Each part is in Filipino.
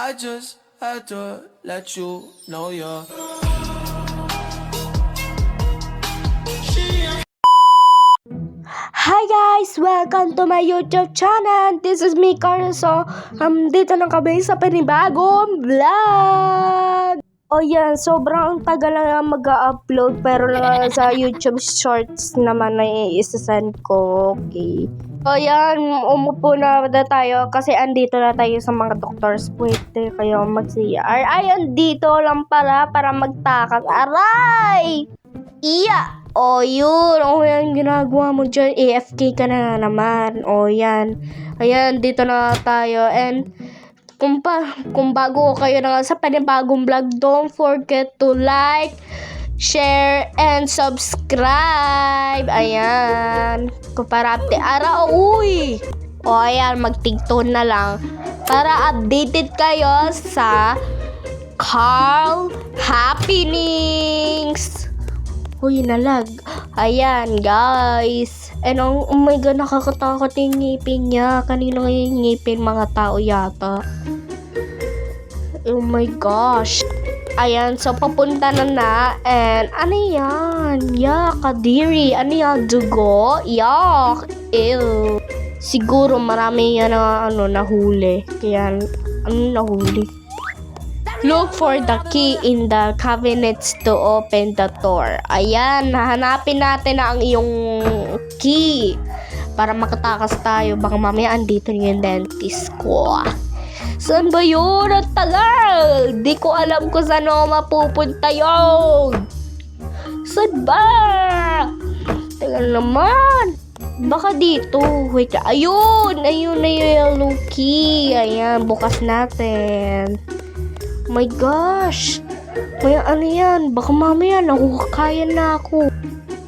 I just had to let you know you're. Hi guys! Welcome to my YouTube channel! This is me, Carso. Dito na kami sa panibagong vlog! O yan, sobrang tagal na mag-upload pero sa YouTube Shorts naman na i-send ko. Okay. O yan, umupo na tayo kasi andito na tayo sa mga doctors. Pwede kayo mag-CR. Ay, andito lang pala para magtakas. Aray! Iya! O yun, o yan ginagawa mo dyan, AFK ka na naman. O yan, ayan, dito na tayo. And kung bago kayo na sa panibagong vlog, don't forget to like, share, and subscribe. Ayan, para update. Uy! O ayan, mag-tigtone na lang para updated kayo sa Carl Happenings. Uy, nalag. Ayan, guys. And oh my God, nakakatakot yung ngipin niya. Kanino yung ngipin? Mga tao yata. Oh my gosh. Ayan, so papunta na. And ano yan? Yak, kadiri. Ano yan? Dugo? Yak. Ew. Siguro marami yan na nahuli. Kaya, nahuli? Look for the key in the cabinets to open the door. Ayan, hahanapin natin na ang iyong key para makatakas tayo. Baka mamaya andito yung dentist ko. Saan ba yun? Ang tagal! Di ko alam kung saan ako mapupunta yun. Saan ba? Tagal naman. Baka dito. Wait, ayun na yung yellow key. Ayan, bukas natin. My gosh! May ano yan? Baka mamaya nakuhukaya na ako.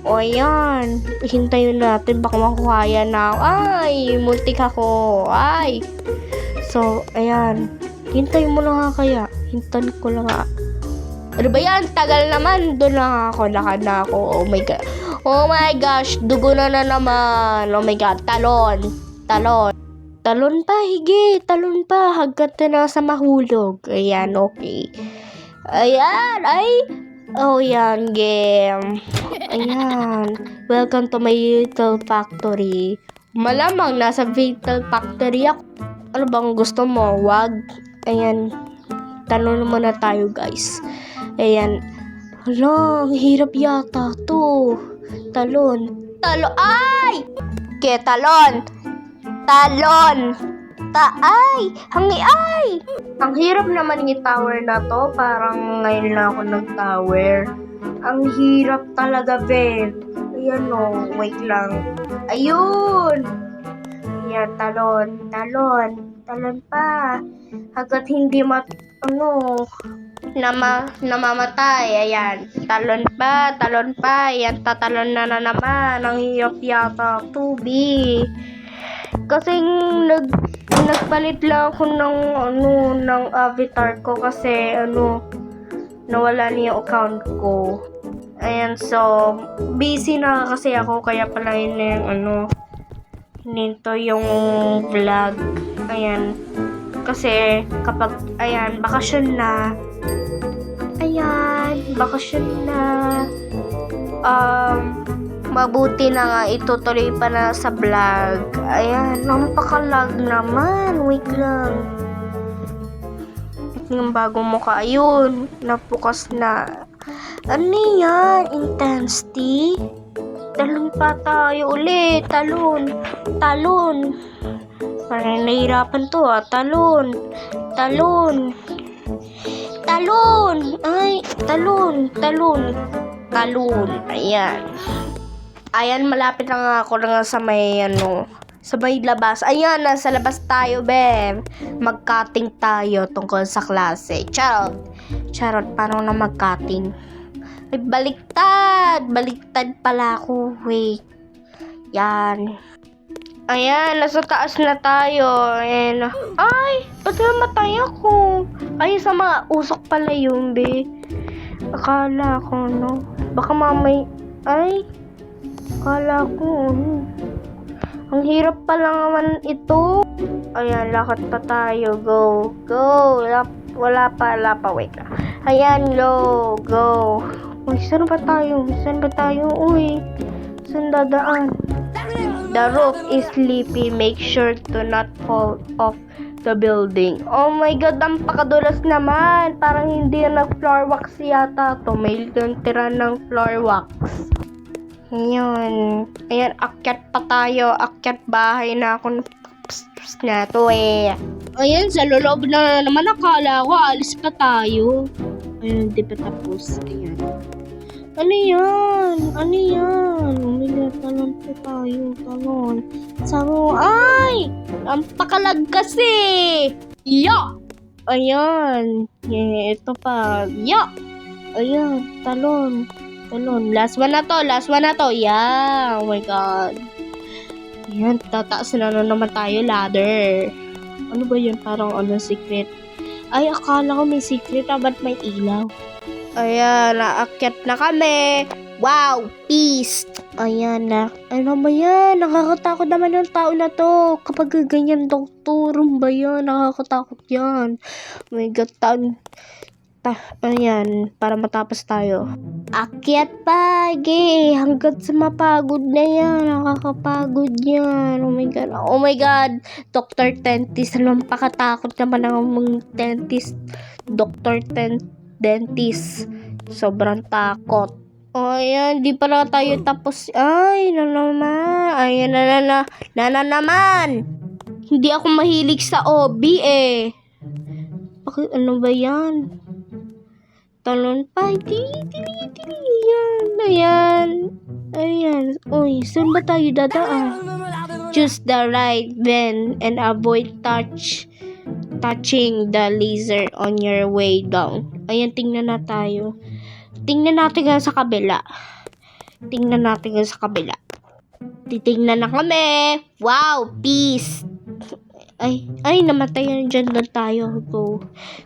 O ayan. Hintayin natin. Baka makuhaya na ako. Ay! Muntik ako. Ay! So, ayan. Hintayin mo na nga kaya. Hintayin ko lang nga. Ano ba yan? Tagal naman. Doon lang ako. Lakad na ako. Oh my God. Oh my gosh. Dugo na naman. Oh my God. Talon. Talon. Talon pa, higi. Talon pa. Hagkat na sa mahulog. Ayan, okay. Ayan, ay. Oh, yan, game. Ayan. Welcome to my little factory. Malamang nasa little factory ako. Ano bang gusto mo? Wag. Ayan. Talon muna tayo, guys. Ayan. Hala, hirap yata to. Talon. Talon. Ay! Okay, talon. Talon! Taay! Hangi ay! Ang hirap naman yung tower na to. Parang ngayon lang ako nag-tower. Ang hirap talaga, Ben. Ayan o. Wait lang. Ayun! Ayan, talon. Talon. Talon pa. Hanggat hindi namamatay. Ayan. Talon pa. Talon pa. Ayan, tatalon na naman. Ang hirap yata. Tubi. Kasi nagpalit lang ako ng avatar ko kasi nawala niya yung account ko. Ayan, so busy na kasi ako kaya pala yun nito yung vlog. Ayan. Kasi kapag bakasyon na. Ayan, bakasyon na. Mabuti na nga itutuloy pa na sa vlog. Ayan, nampakalag naman. Wait lang. Yung bagong mukha. Ayun, napukas na. Ano yan? Intensity? Talon pa tayo ulit. Talon. Talon. Parang nahihirapan to Talon. Talon. Talon. Ay, talon. Talon. Talon. Ayan. Ayan, malapit na nga ako sa may sa may labas. Ayan, nasa labas tayo, be. Mag-cutting tayo tungkol sa klase. Charot. Charot, paano na mag-cutting? Ay, baliktad. Baliktad pala ako. Wait. Yan. Ayan, nasa taas na tayo. Ayan. Ay, ba't namatay ako? Ay, sa mga usok pala yun, be. Akala ko, baka mamay. Ay. Akala ko, ang hirap pa lang naman ito. Ayan, lakad pa tayo. Go. Go. Wala pa. Wait lang. Ayan, go. Uy, saan ba tayo? Uy, saan dadaan? The roof is sleepy. Make sure to not fall off the building. Oh my God, ang pakadulas naman. Parang hindi nag-floor wax yata to. May tira ng floor wax. Ayan, akyat pa tayo. Akyat bahay na ako na to eh. Ayan, sa loob na naman. Akala ko, alis pa tayo. Ayun, di pa tapos. Ayan. Ano yan? Oh my God, talon pa tayo. Ay! Ang pakalag kasi! Ayan. Yeah, ito pa. Ayan, talon. Last one na to. Yeah. Oh my God. Ayan, tataas na naman tayo, ladder. Ano ba yun? Parang secret. Ay, akala ko may secret. Ba't may ilaw? Ayan, naakyat na kami. Wow, peace. Ayan na. Ano ba yan? Nakakatakot naman yung tao na to. Kapag ganyan, doktor, ba yan? Nakakatakot yan. Oh my God, ayan, para matapos tayo. Akyat pa, hanggat sa mapagod na yan. Nakakapagod yan. Oh my God. Dr. Dentist. Alam, pakatakot naman ang dentist. Dr. Dentist. Sobrang takot. Ayan, di pala tayo tapos. Ay, Ayan, naman. Hindi ako mahilig sa OB eh. Bakit, ano ba yan? Talon pa. Ayan. Uy, saan ba tayo dadaan? Choose the right bend and avoid touching the laser on your way down. Ayan, tingnan na tayo. Tingnan natin sa kabila. Titingnan na kami. Wow, peace. Ay, namatay yan dyan. Doon tayo. Go.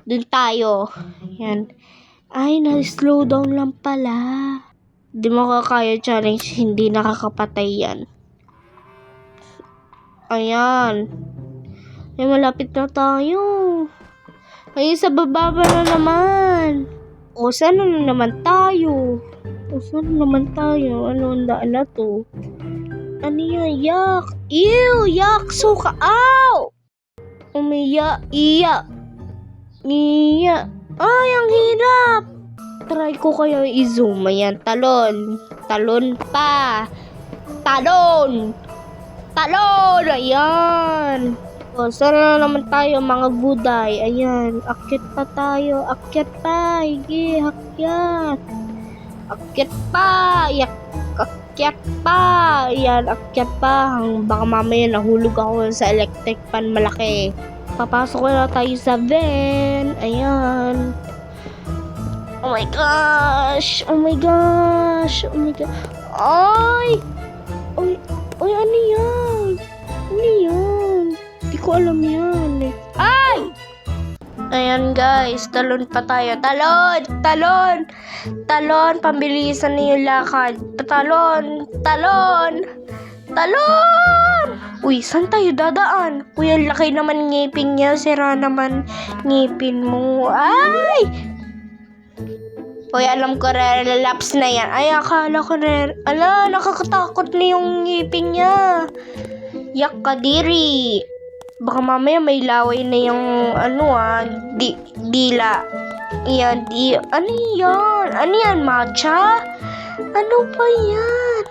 Doon tayo. Yan. Ay, na-slow down lang pala. Di mo kakaya challenge. Hindi nakakapatay yan. Ayan. Ay, malapit na tayo. Ay, sa baba na naman. O, saan na naman tayo? Ano ang daan na to? Ano yan? Yak! Ew! Yak! Suka! Ow! Umiyak! Iyak! Ay, ang hirap! Try ko kayo i-zoom. Ayan, talon pa! Talon! Ayan! O, saan na naman tayo, mga guday? Ayan, akyat pa tayo. Akyat pa! Hige, akyat! Akyat pa! Ayan, akyat pa. Baka mamaya nahulog ako sa electric pan malaki. Papasok na tayo sa van. Ayan. Oh my gosh! Ay! Ay, ano yan? Hindi ko alam yan eh. Ay! Ayan guys, talon pa tayo. Talon! Pambilisan na yung lakad. Talon! Uy, saan tayo dadaan? Uy, ang laki naman ngipin niya. Sira naman ngipin mo. Ay! Uy, alam ko relaps na yan. Ay, akala ko nakakatakot na yung ngipin niya. Yak kadiri. Baka mamaya may laway na yung dila. Ano yan? Matcha? Ano ba yan?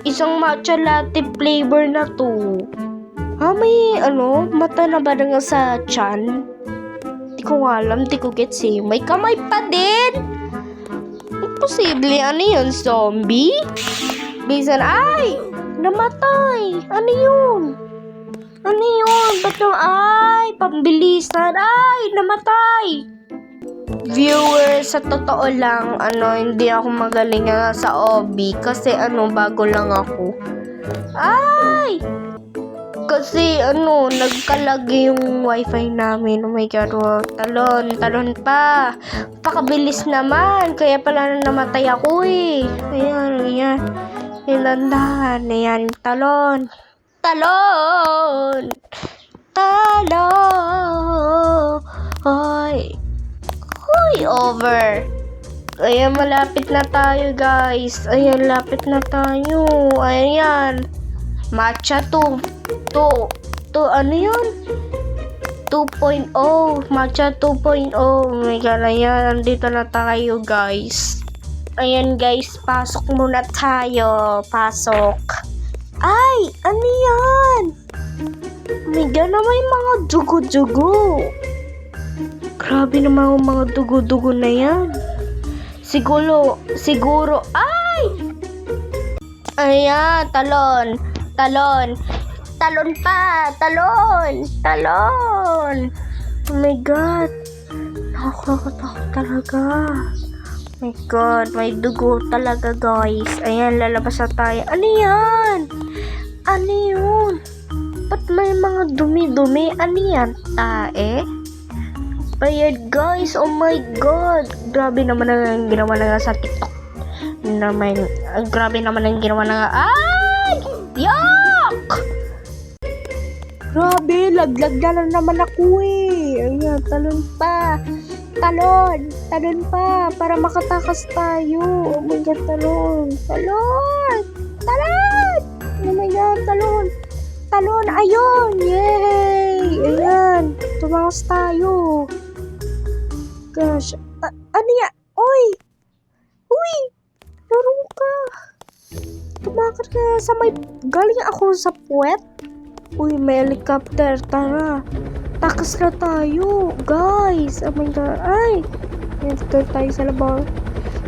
Isang matcha latte flavor na to. May mata na ba nga sa chan? Di ko alam, di ko gets eh. May kamay pa din? Imposible, ano yun? Zombie? Bisan, ay! Namatay! Ano yun? Ba't pambilisan? Ay! Namatay! Viewers, sa totoo lang, hindi ako magaling sa OB kasi bago lang ako. Ay! Kasi nagkalagi yung wifi namin. Oh my God, wow. Talon pa. Pakabilis naman. Kaya pala namatay ako eh. Ayan. Ilandahan. Ayan, talon. talo. Hoy. Hoy, over. Ayan, malapit na tayo, guys. Ayan, lapit na tayo. Ayan. Matcha 2. Ano yun? 2.0. Matcha 2.0. Oh my God, ayan. Andito na tayo, guys. Ayan, guys. Pasok muna tayo. Pasok. Ay! Ano yan? Oh my God, na may mga dugo-dugo. Grabe naman ang mga dugo-dugo na yan. Siguro, ay! Ayan, talon. Talon pa, talon. Oh my God. Nakakatakot talaga. Oh my God, may dugo talaga, guys. Ayan, lalabas na tayo. Ano yan? Ano yun? Ba't may mga dumi-dumi? Ano yan? Tae? Ayan, guys. Oh my God. Grabe naman ang ginawa na sa TikTok. Grabe naman ang ginawa na ay! Yuck! Grabe, laglag na naman ako eh. Ayan, talon pa. Talon pa para makatakas tayo. Oh my God, talon. Oh my God, talon. Ayun, yay. Ayan, tumakas tayo. Gosh, ano yan? Uy, laro ka. Tumakas ka sa may, galing ako sa puwet. Uy, may helicopter, tara. Takas na tayo, guys. Oh my God, ay. Let's go tayo sa labas.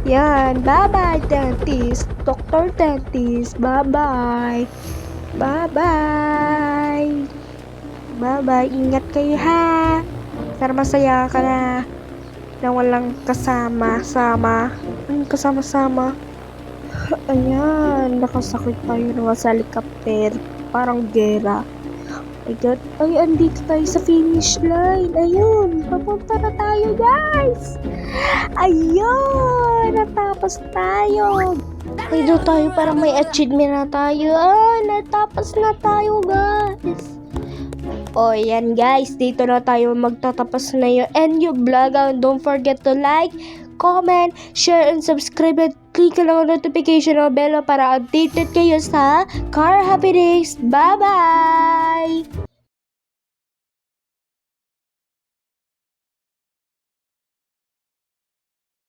Yan, bye-bye, dentist. Dr. Dentist, bye-bye. Bye-bye, ingat kayo ha. Para masaya ka na walang kasama-sama. Ayan, nakasakit tayo ng sa helicopter. Parang gera. My God. Ay, andito tayo sa finish line. Ayun, papunta na tayo, guys. Ayun, natapos tayo. Ay, doon tayo para may achievement na tayo. Natapos na tayo, guys. O, yan, guys. Dito na tayo magtatapos na yung end yung vlog. Don't forget to like, comment, share, and subscribe. At click lang ang notification bell para updated kayo sa car happenings. Bye-bye!